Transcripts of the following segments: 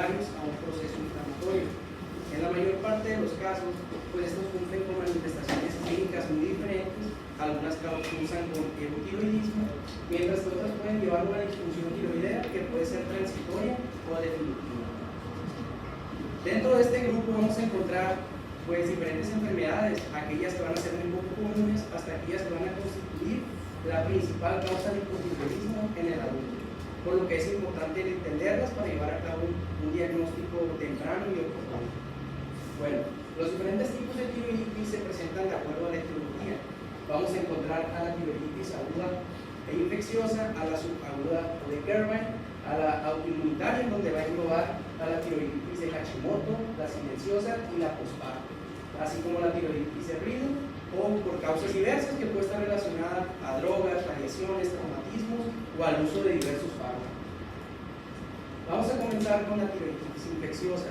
secundarios a un proceso inflamatorio. En la mayor parte de los casos, pues estos cumplen con manifestaciones clínicas muy diferentes, algunas causan con eutiroidismo, mientras que otras pueden llevar a una disfunción tiroidea que puede ser transitoria o definitiva. Dentro de este grupo vamos a encontrar pues diferentes enfermedades, aquellas que van a ser muy poco comunes hasta aquellas que van a constituir la principal causa de hipotiroidismo en el adulto, por lo que es importante entenderlas para llevar a cabo un diagnóstico temprano y oportuno. Bueno, los diferentes tipos de tiroiditis se presentan de acuerdo a la etiología. Vamos a encontrar a la tiroiditis aguda e infecciosa, a la subaguda o de Kervin, a la autoinmunitaria, en donde va a englobar a la tiroiditis de Hashimoto, la silenciosa y la postparto, así como la tiroiditis de Riedl, o por causas diversas que puede estar relacionada a drogas, radiaciones, traumatismos o al uso de diversos fármacos. Vamos a comenzar con la tiroiditis infecciosa.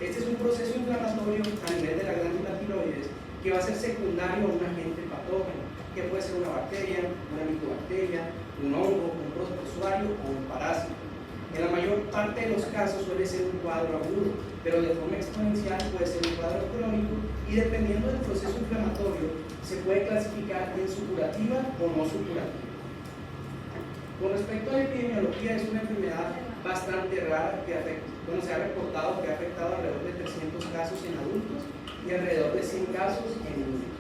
Este es un proceso inflamatorio a nivel de la glándula tiroides que va a ser secundario a un agente patógeno, que puede ser una bacteria, una micobacteria, un hongo, un protozoario o un parásito. En la mayor parte de los casos suele ser un cuadro agudo, pero de forma exponencial puede ser un cuadro crónico y dependiendo del proceso inflamatorio se puede clasificar en supurativa o no supurativa. Con respecto a la epidemiología, es una enfermedad bastante rara que se ha reportado que ha afectado alrededor de 300 casos en adultos y alrededor de 100 casos en niños.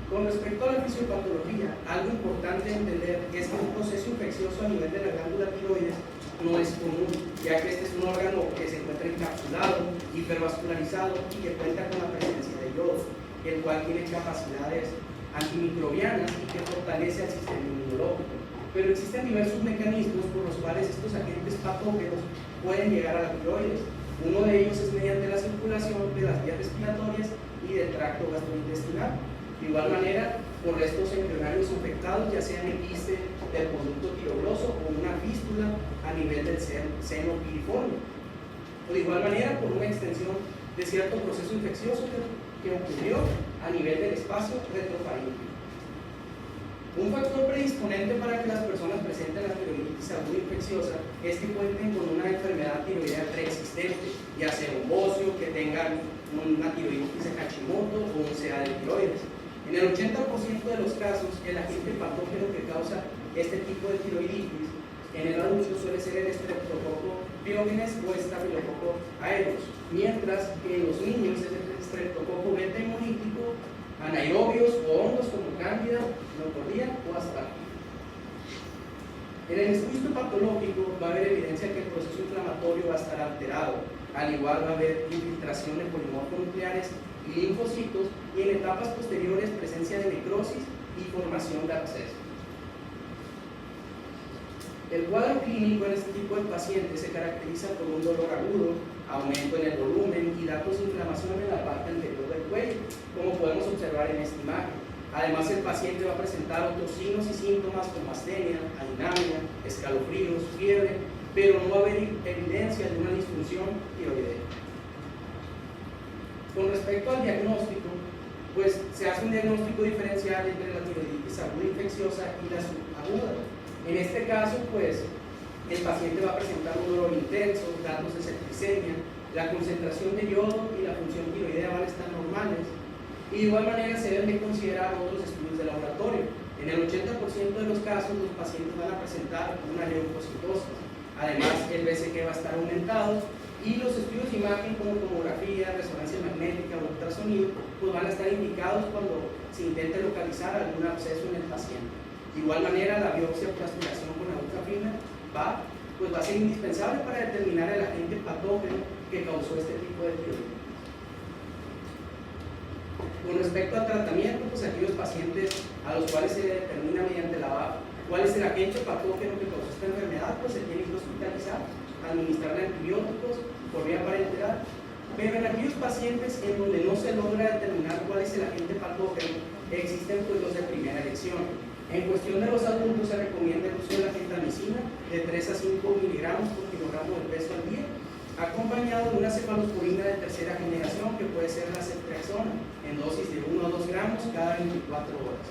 Con respecto a la fisiopatología, algo importante de entender es que un proceso infeccioso a nivel de la glándula tiroides no es común, ya que este es un órgano que se encuentra encapsulado, hipervascularizado y que cuenta con la presencia de yodo, el cual tiene capacidades antimicrobianas y que fortalece al sistema inmunológico. Pero existen diversos mecanismos por los cuales estos agentes patógenos pueden llegar a la tiroides. Uno de ellos es mediante la circulación de las vías respiratorias y del tracto gastrointestinal. De igual manera, por restos embrionarios infectados, ya sea en el quiste del conducto tiroglosal o una fístula a nivel del seno piriforme. O de igual manera, por una extensión de cierto proceso infeccioso que ocurrió a nivel del espacio retrofaríngeo. Un factor predisponente para que las personas presenten la tiroiditis aguda infecciosa es que cuenten con una enfermedad tiroidea preexistente, ya sea un bocio, que tengan una tiroiditis de Hashimoto o un CA de tiroides. En el 80% de los casos, el agente patógeno que causa este tipo de tiroiditis en el adulto suele ser el Streptococcus pyogenes o Staphylococcus aureus, mientras que en los niños es el Streptococcus beta hemolítico, anaerobios o hongos como Cándida, Nocordia o Aspergillus. En el estudio patológico va a haber evidencia que el proceso inflamatorio va a estar alterado, al igual va a haber infiltración de polimorfos nucleares y linfocitos y en etapas posteriores presencia de necrosis y formación de abscesos. El cuadro clínico en este tipo de pacientes se caracteriza por un dolor agudo, aumento en el volumen y datos de inflamación en la parte anterior del cuello, como podemos observar en esta imagen. Además, el paciente va a presentar otros signos y síntomas como astenia, adinamia, escalofríos, fiebre, pero no va a haber evidencia de una disfunción tiroidea. Con respecto al diagnóstico, pues se hace un diagnóstico diferencial entre la tiroiditis aguda infecciosa y la subaguda. En este caso, pues, el paciente va a presentar un dolor intenso, datos de septicemia, la concentración de yodo y la función tiroidea van a estar normales. Y de igual manera se deben de considerar otros estudios de laboratorio. En el 80% de los casos, los pacientes van a presentar una leucocitosis. Además, el BCG va a estar aumentado y los estudios de imagen como tomografía, resonancia magnética o ultrasonido, pues van a estar indicados cuando se intente localizar algún absceso en el paciente. De igual manera, la biopsia por aspiración con aguja fina va a ser indispensable para determinar el agente patógeno que causó este tipo de tiroiditis. Con respecto al tratamiento, pues aquellos pacientes a los cuales se determina mediante la BAF cuál es el agente patógeno que causó esta enfermedad, pues se tienen que hospitalizar, administrarle antibióticos por vía parenteral. Pero en aquellos pacientes en donde no se logra determinar cuál es el agente patógeno, existen pues los de primera elección. En cuestión de los adultos se recomienda el uso de la gentamicina de 3 a 5 miligramos por kilogramo de peso al día, acompañado de una cefalosporina de tercera generación que puede ser la ceftriaxona en dosis de 1 a 2 gramos cada 24 horas.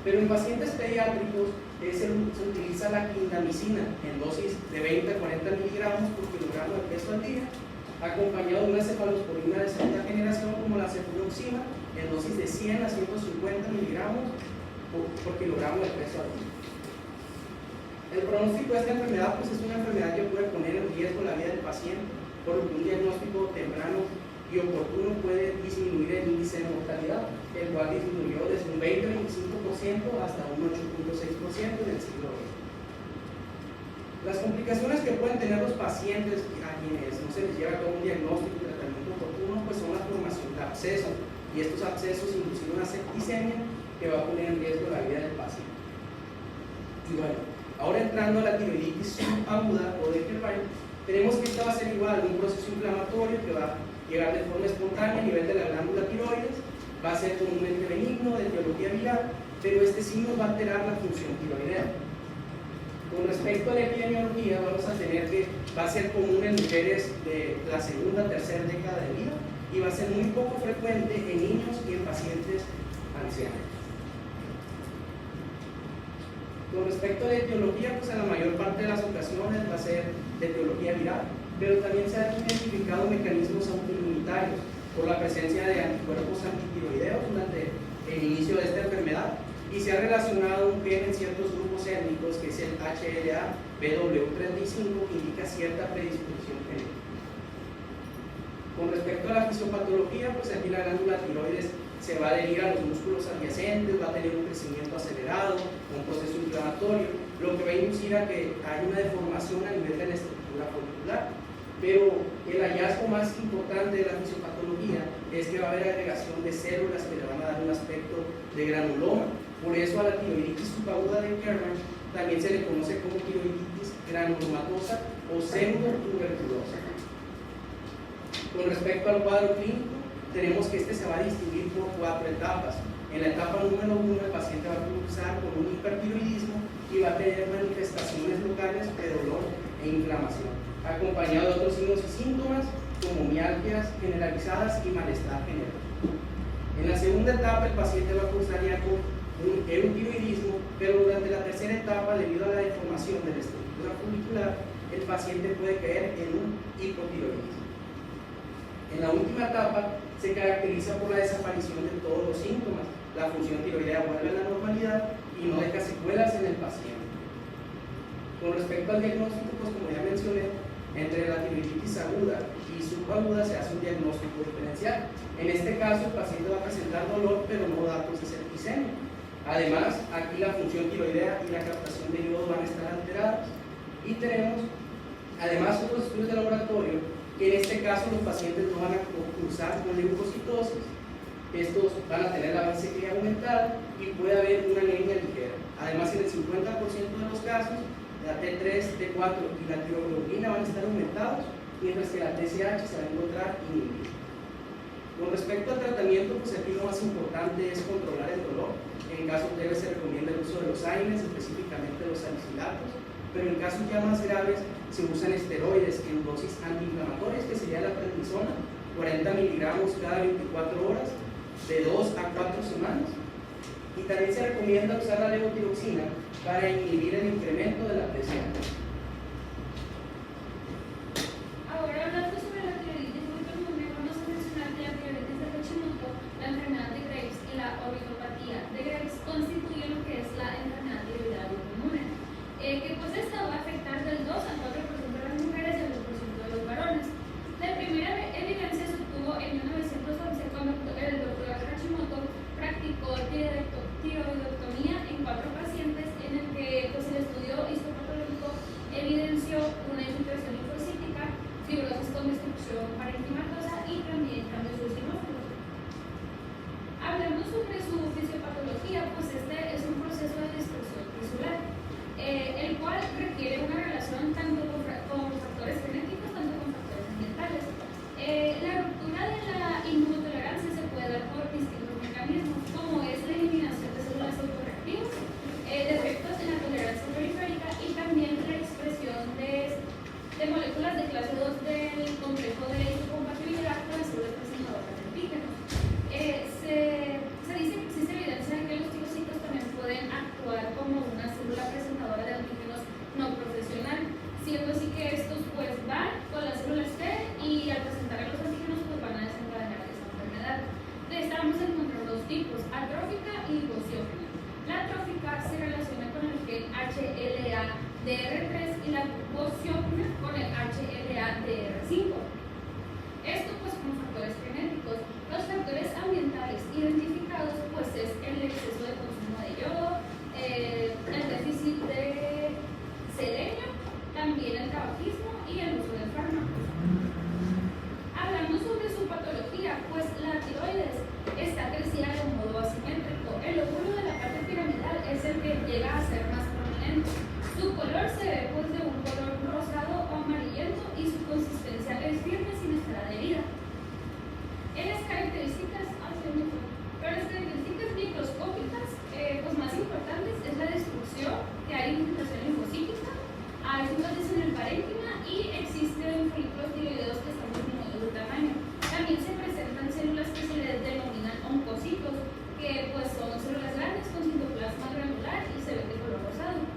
Pero en pacientes pediátricos se utiliza la clindamicina en dosis de 20 a 40 miligramos por kilogramo de peso al día, acompañado de una cefalosporina de segunda generación como la cefuroxima en dosis de 100 a 150 miligramos por kilogramo de peso al día. El pronóstico de esta enfermedad pues, es una enfermedad que puede poner en riesgo la vida del paciente, por lo que un diagnóstico temprano y oportuno puede disminuir el índice de mortalidad, el cual disminuyó desde un 20-25% hasta un 8.6% en el siglo XX. Las complicaciones que pueden tener los pacientes a quienes no se les lleva a cabo un diagnóstico y tratamiento oportuno pues son la formación de abscesos, y estos abscesos inducen una septicemia que va a poner en riesgo la vida del paciente. Y bueno, ahora entrando a la tiroiditis subaguda o de Kervin, tenemos que esta va a ser igual un proceso inflamatorio que va a llegar de forma espontánea a nivel de la glándula tiroides, va a ser comúnmente benigno, de etiología viral, pero este sí nos va a alterar la función tiroidea. Con respecto a la epidemiología, vamos a tener que va a ser común en mujeres de la segunda o tercera década de vida y va a ser muy poco frecuente en niños y en pacientes ancianos. Con respecto a la etiología, pues en la mayor parte de las ocasiones va a ser de etiología viral, pero también se han identificado mecanismos autoinmunitarios por la presencia de anticuerpos antitiroideos durante el inicio de esta enfermedad y se ha relacionado un gen en ciertos grupos étnicos que es el HLA-BW35 que indica cierta predisposición genética. Con respecto a la fisiopatología, pues aquí la glándula tiroides se va a adherir a los músculos adyacentes, va a tener un crecimiento acelerado, un proceso inflamatorio, lo que va a inducir a que haya una deformación a nivel de la estructura folicular. Pero el hallazgo más importante de la fisiopatología es que va a haber agregación de células que le van a dar un aspecto de granuloma. Por eso a la tiroiditis subaguda de Kervin también se le conoce como tiroiditis granulomatosa o pseudotuberculosa. Con respecto al cuadro clínico, tenemos que este se va a distinguir por 4 etapas. En la etapa número 1, el paciente va a cursar con un hipertiroidismo y va a tener manifestaciones locales de dolor e inflamación, acompañado de otros signos y síntomas como mialgias generalizadas y malestar general. En la segunda etapa, el paciente va a cursar ya con un eutiroidismo, pero durante la tercera etapa, debido a la deformación de la estructura folicular, el paciente puede caer en un hipotiroidismo. En la última etapa, se caracteriza por la desaparición de todos los síntomas. La función tiroidea vuelve a la normalidad y no deja secuelas en el paciente. Con respecto al diagnóstico, pues como ya mencioné, entre la tiroiditis aguda y subaguda se hace un diagnóstico diferencial. En este caso, el paciente va a presentar dolor, pero no datos de septicemia. Además, aquí la función tiroidea y la captación de yodo van a estar alteradas. Y tenemos, además, otros estudios de laboratorio que en este caso los pacientes no van a cursar con leucocitosis. Estos van a tener la base clínica aumentada y puede haber una anemia ligera. Además, en el 50% de los casos, la T3, T4 y la tiroglobulina van a estar aumentados, mientras que la TSH se va a encontrar inhibida. Con respecto al tratamiento, pues aquí lo más importante es controlar el dolor. En caso de se recomienda el uso de los AINES, específicamente los salicilatos, pero en casos ya más graves se usan esteroides en dosis antiinflamatorias, que sería la prednisona, 40 miligramos cada 24 horas, de 2 a 4 semanas. Y también se recomienda usar la levotiroxina para inhibir el incremento de la presión. Ahora, hablando sobre la tiroiditis muy común, vamos a mencionar que la tiroiditis de Hashimoto, la enfermedad de Graves y la oligopatía de Graves constituyen lo que es la enfermedad tiroidea muy común, que pues esta va a afectar del 2 al 4% de las mujeres y al 2% de los varones. La primera evidencia se obtuvo en 1911 cuando el doctor Hashimoto practicó tiroidectomía en 4 pacientes, en el que pues, el estudio histopatológico evidenció una infiltración linfocítica, fibrosis con destrucción parenquimatosa y también cambios eosinófilos. Hablando sobre su fisiopatología, pues este es un proceso de dispersión tisular, el cual DR3 y la glucosiógena con el HLA-DR5. Esto pues con factores genéticos. Los factores ambientales identificados pues es el exceso de consumo de yodo, el déficit de selenio, también el tabaquismo y el uso de fármacos. Hablando sobre su patología, pues la tiroides está crecida de un modo asimétrico. El lóbulo de la parte piramidal es el que llega a ser más prominente. Su color se ve pues de un color rosado o amarillento y su consistencia es firme sin estar adherida. En las características, microscópicas pues más importantes es la destrucción, que hay infiltración linfocítica, hay fibrosis en el parénquima y existen folículos tiroideos que están disminuyendo de tamaño. También se presentan células que se les denominan oncocitos, que pues son células grandes con citoplasma granular y se ven de color rosado.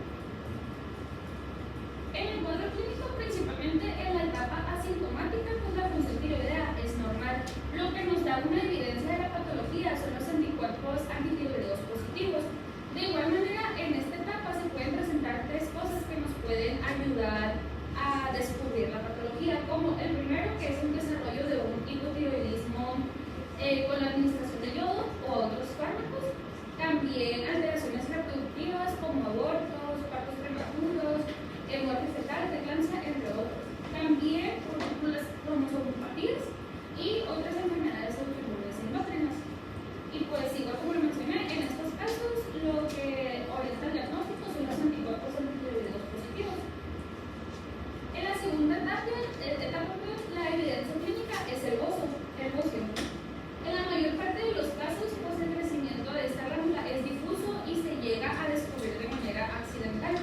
En el cuadro clínico, principalmente en la etapa asintomática, pues la función tiroidea es normal. Lo que nos da una evidencia de la patología son los anticuerpos antitiroideos positivos. De igual manera, en esta etapa se pueden presentar tres cosas que nos pueden ayudar a descubrir la patología, como el primero, que es un desarrollo de un hipotiroidismo con la administración de yodo o otros fármacos. También alteraciones reproductivas como abortos, partos prematuros, muerte fetal, eclampsia, entre otros. También, por ejemplo, las cromosomopatías y otras enfermedades autoinmunes endócrinas. Y pues, igual como lo mencioné, en estos casos lo que orienta el diagnóstico son los anticuerpos antitiroideos positivos. En la segunda etapa, la evidencia clínica es el bocio. En la mayor parte de los casos, pues el crecimiento de esta glándula es difuso y se llega a descubrir de manera accidental.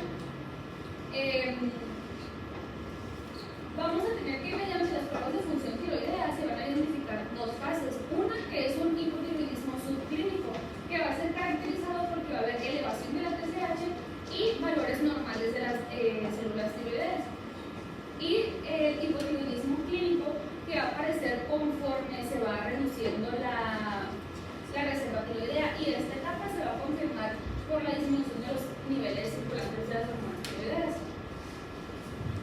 Vamos a tener que, mediante las pruebas de función tiroidea, se van a identificar dos fases. Una que es un hipotiroidismo subclínico, que va a ser caracterizado porque va a haber elevación de la TSH y valores normales de las células tiroideas. Y el hipotiroidismo clínico, que va a aparecer conforme se va reduciendo la reserva tiroidea, y esta etapa se va a confirmar por la disminución de los niveles circulantes de las hormonas tiroideas.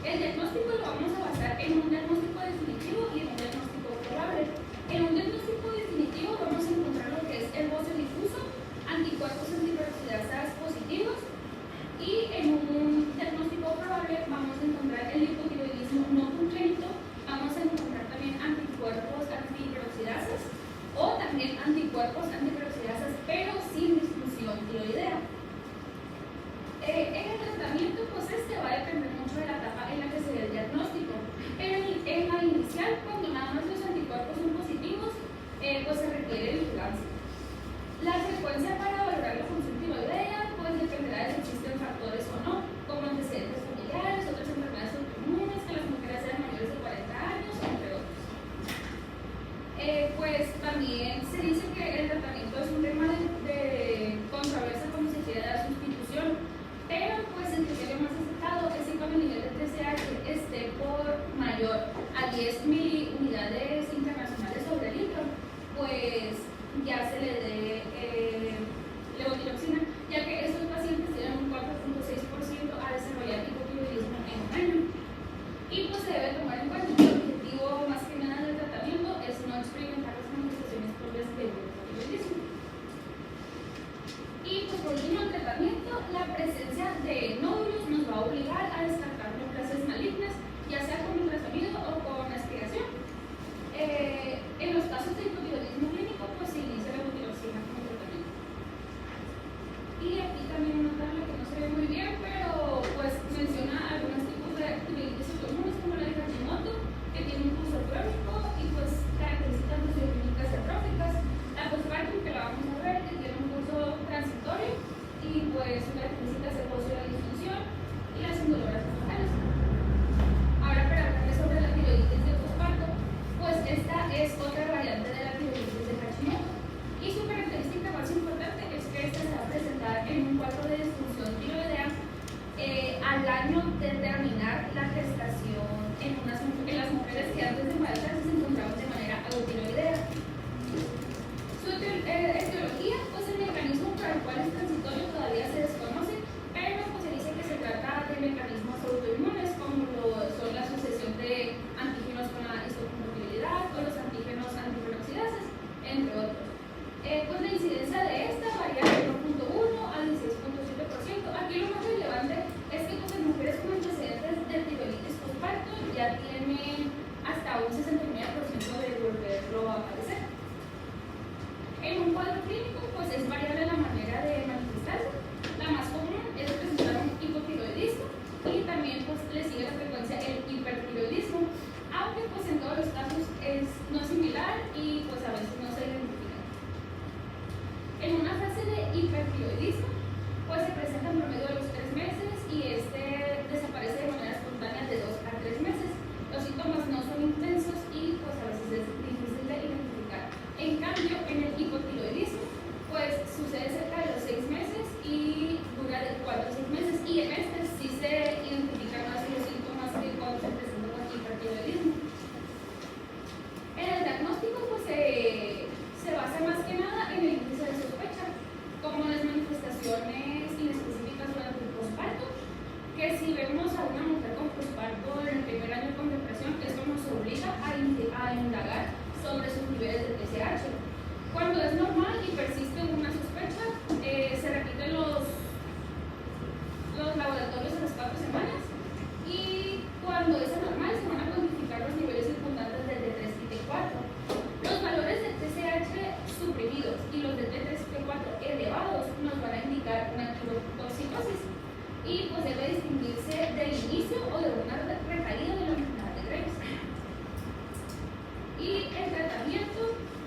El diagnóstico lo vamos a basar en un diagnóstico definitivo y en un diagnóstico probable. En un diagnóstico definitivo vamos a encontrar lo que es el bocio difuso, anticuerpos antiperoxidasas positivos, y en un diagnóstico probable vamos a encontrar el hipotiroidismo no congénito, vamos a encontrar también anticuerpos antiperoxidasas o también anticuerpos antiperoxidasas pero sin disfunción tiroidea. En el tratamiento, pues va a depender mucho de la etapa en la que se dé el diagnóstico. Pero en la inicial, cuando nada más los anticuerpos son positivos, pues se requiere vigilancia. La frecuencia para valorar la función tiroidea pues dependerá de si existen factores o no, como antecedentes familiares, otras enfermedades autoinmunes, que las mujeres sean mayores de 40 años, entre otros. Pues también se dice que el tratamiento es un tema de controversia cuando se quiere dar sustitución. Pero pues el criterio más aceptado es que cuando el nivel de TSH esté por mayor a 10 miliunidades internacionales sobre el litro, pues ya se le dé levotiroxina, ya que estos pacientes tienen un 4.6% a desarrollar hipotiroidismo en un año. Y pues se debe tomar en cuenta que el objetivo más que nada del tratamiento es no experimentar las manifestaciones propias del hipotiroidismo. Y pues por último, el tratamiento, la presencia de nódulos nos va a obligar a descartar neoplasias malignas, ya sea con ultrasonido o con aspiración. En los casos de hipotiroidismo clínico, pues se inicia la levotiroxina como tratamiento. Y aquí también una tabla que no se ve muy bien, pero pues menciona algunos tipos de tiroiditis autoinmunes como la de Hashimoto, que tiene un curso crónico y pues características fisiológicas atróficas. La postpartum, que la vamos a ver, que tiene un curso transitorio y pues características de bocio de la disfunción y las indoloras estomacales. Ahora, para hablarles sobre la tiroiditis de posparto, pues esta es otra variante de la tiroiditis de Hashimoto, y su característica más importante es que esta se va a presentar en un cuadro de disfunción tiroidea al año de terminar la gestación en las mujeres que antes de embarazarse se encontraban de manera eutiroidea. Su etiología, pues el mecanismo por el cual es transitorio todavía se desconoce, pero pues se dice que se trata de mecanismos tienen hasta un 69% de volverlo a aparecer. En un cuadro clínico, pues es variable la manera de manifestarse. La más común es presentar un hipotiroidismo y también pues le sigue la frecuencia el hipertiroidismo, aunque pues en todos los casos no es similar y pues a veces no se identifica. En una fase de hipertiroidismo, pues se presenta en promedio de los 3 meses y desaparece de manera espontánea de 2 a 3 meses. Los síntomas no son intensos y pues a veces es difícil de identificar. En cambio, en el hipotiroidismo, pues sucede cerca de los 6 meses y dura de 4 a 6 meses. Y en este sí se identifican más los síntomas que cuando se presenta con hipertiroidismo. En el diagnóstico, pues se basa más que nada en el índice de sospecha, como las manifestaciones inespecíficas durante el posparto, que si vemos a una mujer con posparto en el primer año con depresión, esto nos obliga a indagar sobre sus niveles de TSH. Cuando es normal y persiste una sospecha, se repiten los laboratorios a las 4 semanas y cuando es anormal se van a cuantificar los niveles circundantes del T3 y T4. Los valores de TSH suprimidos y los de T3 y T4 elevados nos van a indicar una tirotoxicosis y pues debe distinguirse del inicio o de una recaída de la enfermedad de Graves. Y el tratamiento,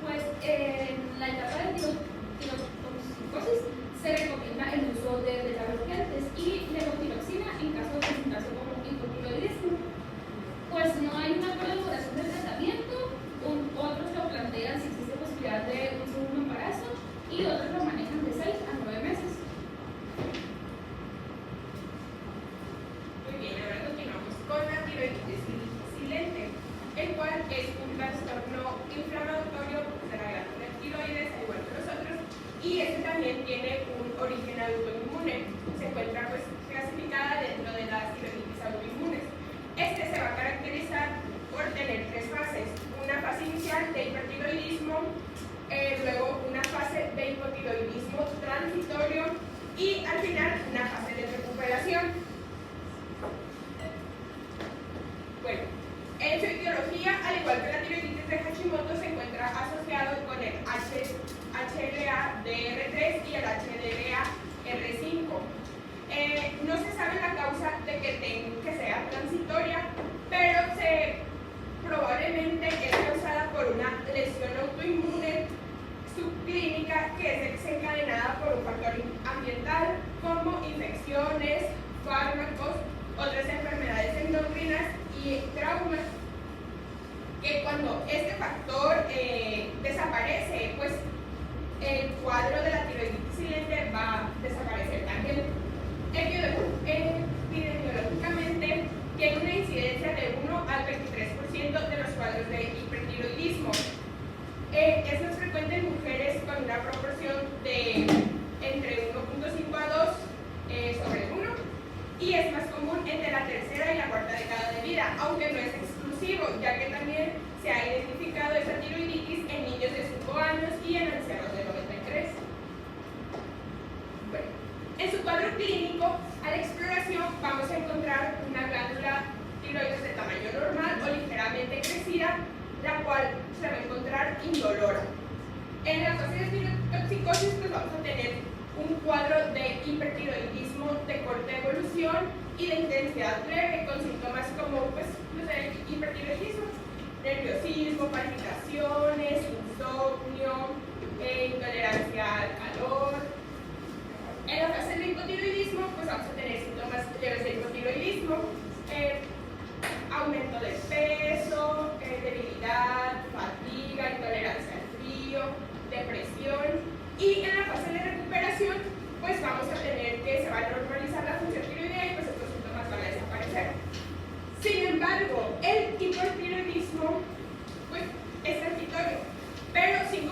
pues en la etapa de tirotoxicosis se recomienda el uso de beta-bloqueantes y levotiroxina en caso de presentarse como hipotiroidismo. Pues no hay una colaboración del tratamiento, otros lo plantean si existe posibilidad de un segundo embarazo y otros lo manejan de 6 a 9 meses. Muy bien, ahora continuamos con la tiroiditis silente, el cual es un trastorno inflamatorio de la glándula tiroides, al igual que los otros, y este también tiene un origen autoinmune. Se encuentra pues clasificada dentro de las tiroiditis autoinmunes. Este se va a caracterizar por tener 3 fases: una fase inicial de hipertiroidismo, luego una fase de hipotiroidismo transitorio y al final una fase de recuperación. Bueno, en su etiología, al igual que la tiroiditis de Hashimoto, se encuentra asociado con el HLA-DR3 y el HLA-R5. No se sabe la causa de que sea transitoria, pero probablemente es causada por una lesión autoinmune subclínica que es desencadenada por un factor ambiental como infecciones, fármacos, otras enfermedades endocrinas y traumas, que cuando este factor desaparece, pues el cuadro de la tiroiditis silente va a desaparecer también. Epidemiológicamente tiene una incidencia de 1 al 23% de los cuadros de hipertiroidismo. Es más frecuente en mujeres con una proporción de entre 1.5 a 2 sobre 1 y es más común entre la tercera y la cuarta década de vida, aunque no es exclusivo, ya que también se ha identificado esta tiroiditis en niños de 5 años y en ancianos de 93. Bueno, en su cuadro clínico, a la exploración vamos a encontrar una glándula tiroides de tamaño normal o ligeramente crecida, la cual se va a encontrar indolora. En la fase de tirotoxicosis, pues vamos a tener un cuadro de hipertiroidismo de corta evolución y de intensidad leve, con síntomas como pues, los de hipertiroidismo, nerviosismo, palpitaciones, insomnio, intolerancia al calor. En la fase de hipotiroidismo, pues vamos a tener síntomas leves de hipotiroidismo, aumento de peso, debilidad, fatiga, intolerancia al frío, depresión. Y en la fase de recuperación, pues vamos a tener que se va a normalizar la función tiroidea y pues estos síntomas van a desaparecer. Sin embargo, el hipertiroidismo pues, es transitorio, pero sin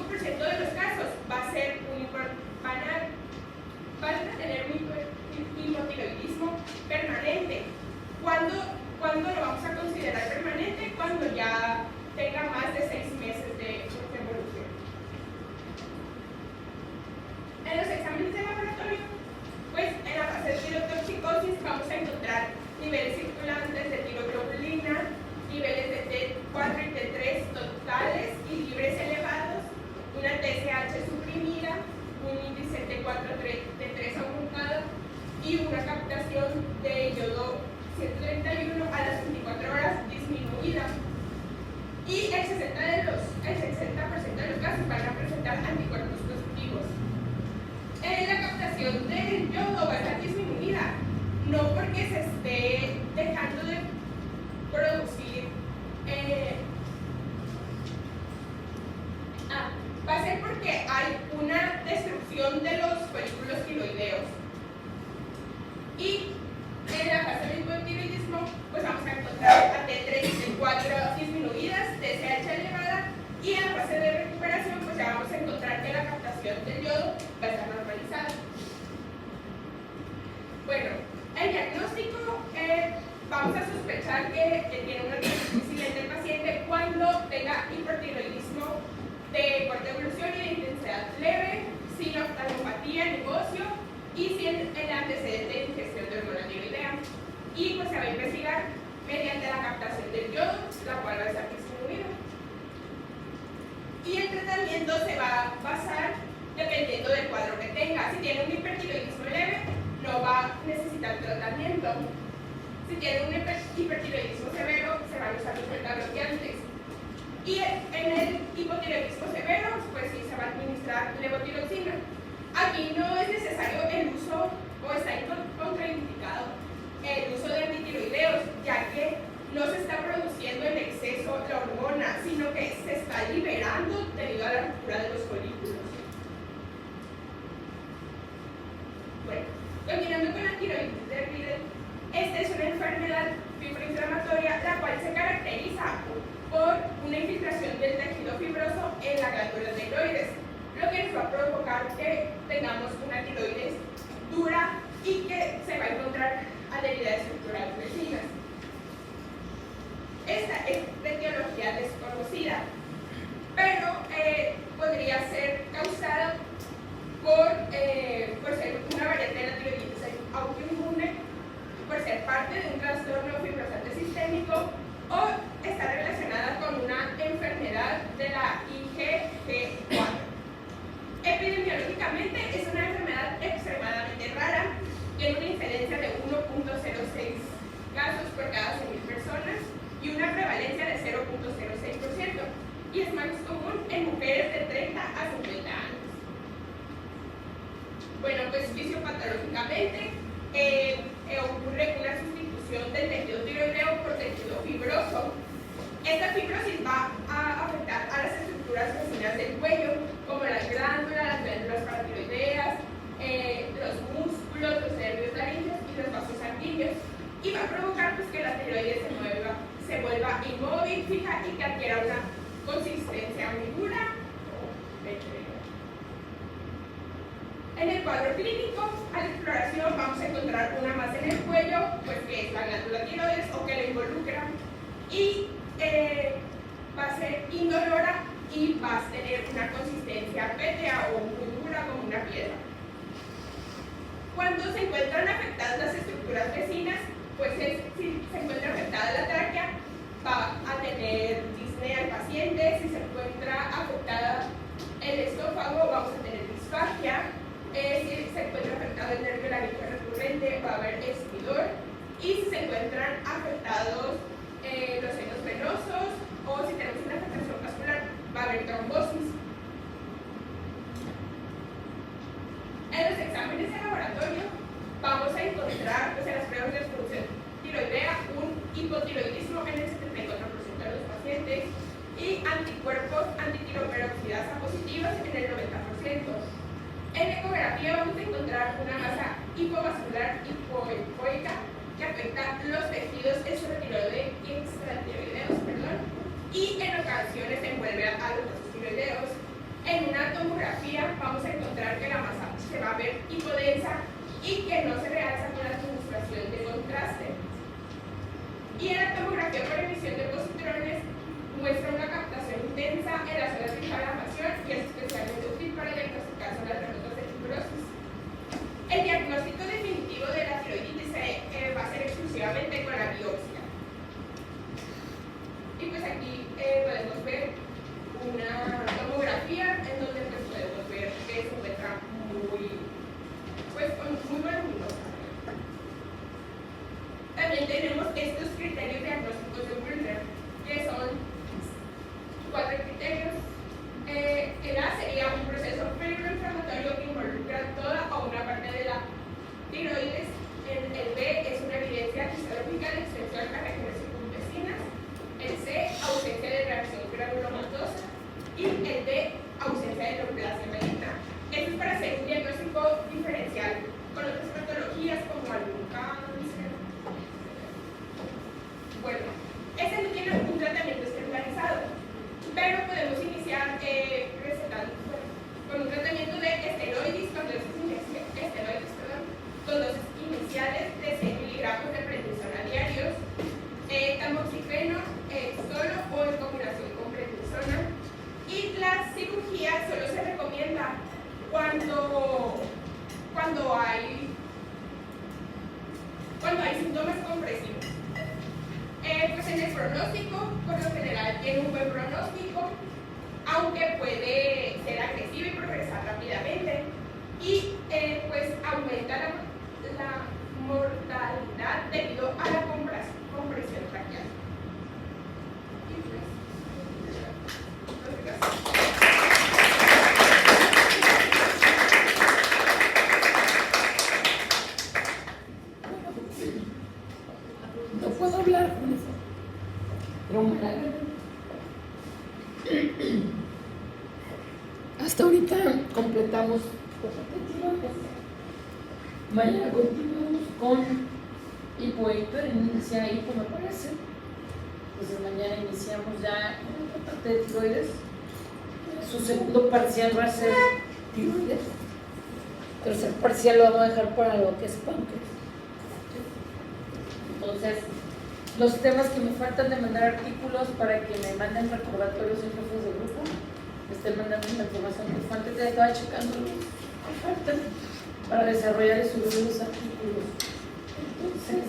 sea que tiene una tiroiditis del paciente cuando tenga hipertiroidismo de corta evolución y de intensidad leve, sin oftalmopatía ni bocio y sin el antecedente de ingestión de hormona tiroidea. Y pues se va a investigar mediante la captación del yodo, la cual va a estar disminuida. Y el tratamiento se va a basar dependiendo del cuadro que tenga. Si tiene un hipertiroidismo leve, no va a necesitar tratamiento. Si tiene un hipertiroidismo severo, se van a usar los beta-bloqueantes. Y en el hipotiroidismo severo, pues sí se va a administrar levotiroxina. Aquí no es necesario el uso, o está contraindicado, el uso de antitiroideos, ya que no se está produciendo en exceso la hormona, sino que se está liberando debido a la ruptura de los folículos. Bueno, continuando con la tiroiditis de Riedel, esta es una enfermedad fibroinflamatoria la cual se caracteriza por una infiltración del tejido fibroso en la glándula de tiroides, lo que nos va a provocar que tengamos una tiroides dura y que se va a encontrar adherida a estructuras vecinas. Esta es de etiología desconocida, pero podría ser causada por ser una variante de la tiroiditis autoinmune, por ser parte de un trastorno fibrosante sistémico o está relacionada con una enfermedad de la IgG4. Epidemiológicamente es una enfermedad extremadamente rara, tiene una incidencia de 1.06 casos por cada 100.000 personas y una prevalencia de 0.06%, y es más común en mujeres de 30 a 50 años. Bueno, pues fisiopatológicamente ocurre una sustitución del tejido tiroideo por tejido fibroso. Esta fibrosis va a afectar a las estructuras vecinas del cuello, como las glándulas paratiroideas, los músculos, los nervios laríngeos y los vasos sanguíneos, y va a provocar pues, que la tiroides se vuelva inmóvil, fija y que adquiera una consistencia muy dura o lechosa. En el cuadro clínico, a la exploración vamos a encontrar una masa en el cuello, pues que es la glándula tiroides o que la involucra, y va a ser indolora y va a tener una consistencia pétrea o muy dura como una piedra. Cuando se encuentran afectadas las estructuras vecinas, pues si se encuentra afectada la tráquea, va a tener disnea el paciente. Si se encuentra afectada el estómago, vamos a tener disfagia. Si se encuentra afectado el nervio laríngeo recurrente, va a haber espidor. Y si se encuentran afectados los senos venosos o si tenemos una afectación vascular, va a haber trombosis. En los exámenes de laboratorio vamos a encontrar, pues en las pruebas de disfunción tiroidea, un hipotiroidismo en el 74% de los pacientes y anticuerpos antitiroperoxidasa positivos en el 90%. En ecografía vamos a encontrar una masa hipovascular hipoecoica que afecta los tejidos extratiroideos, y en ocasiones envuelve a los vasos tiroideos. En una tomografía vamos a encontrar que la masa se va a ver hipodensa y que no se realza con la demostración de contraste. Y en la tomografía por emisión de positrones muestra una captación intensa en las zonas de inflamación y es especialmente útil para diagnosticar zonas remotas de fibrosis. El diagnóstico definitivo de la tiroiditis va a ser exclusivamente con la biopsia. Y pues aquí podemos ver una tomografía en donde pues podemos ver que se encuentra muy voluminosa. También tenemos estos criterios diagnósticos de Wurner, que son 4 criterios. El A sería un proceso fibroinflamatorio que involucra toda o una parte de la en el pronóstico, por lo general tiene un buen pronóstico, aunque puede ser agresivo y progresar rápidamente. Y pues aumenta la mortalidad debido a la compresión traqueal. Y pues, gracias. No puedo hablar con eso. Hasta ahorita completamos mañana continuamos con inicia hipo, me parece. Entonces mañana iniciamos ya la parte de tiroides. Su segundo parcial va a ser tiroides. El tercer parcial lo vamos a dejar para lo que es páncreas. Entonces, los temas que me faltan de mandar artículos para que me manden recordatorios en jefes de grupo, me estén mandando la información que falta, que estaba checando los que faltan para desarrollar y subir los artículos. Entonces,